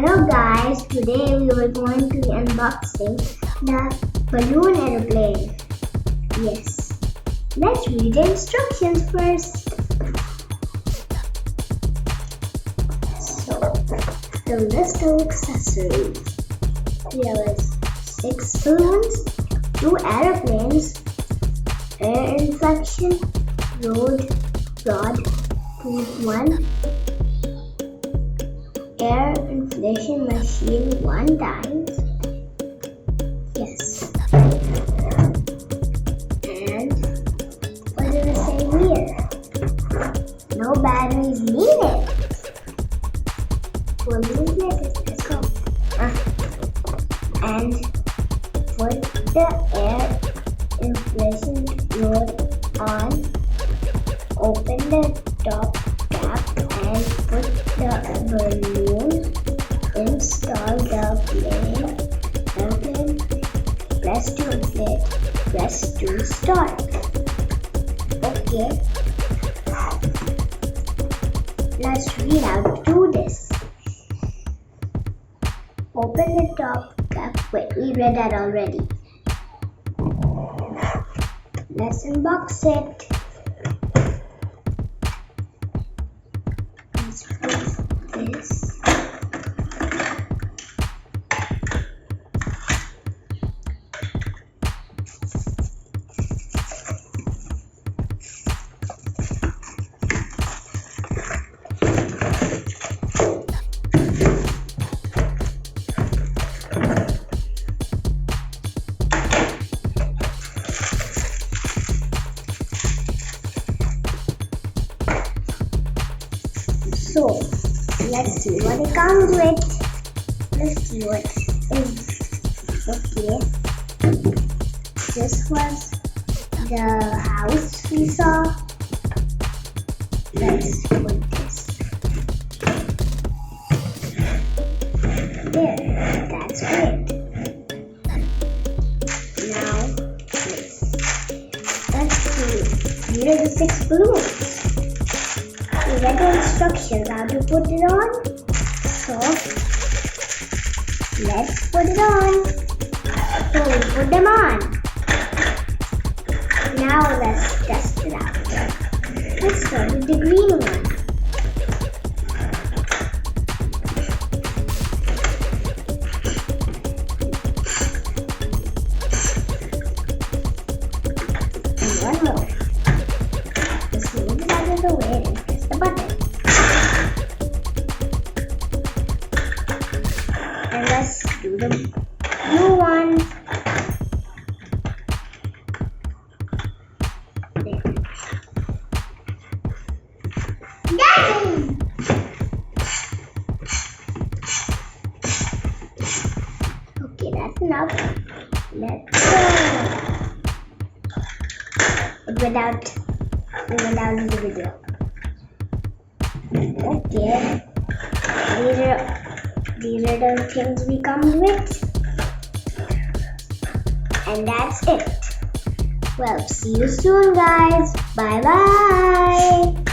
Hello guys, today we are going to be unboxing the balloon aeroplane. Yes, let's read the instructions first. So, the list of accessories. There is 6 balloons, 2 aeroplanes, air inflection rod 1, air inflation machine 1 times. Yes. And what does it say here? No batteries needed. Well, let's go. And put the air inflation rod on. Open the top cap and put the balloon. Install the airplane. Press to inflate. Press to start. Okay. Let's read how to do this. Open the top cap. Wait, we read that already. Let's unbox it. Let's put this. So, let's see what it comes with. Let's see what is. Okay. This was the house we saw. Let's put this. There. That's great. Now, let's see. Here are the 6 balloons. We read the instructions how to put it on, so let's put it on. So we put them on. Now let's test it out. Let's start with the green one. And one more. Just move it out of the way and press the button. And let's do the blue one. There. Yay! Okay, that's enough. Let's go. Without the video. Okay. These are the things we come with. And that's it. Well, see you soon guys. Bye bye.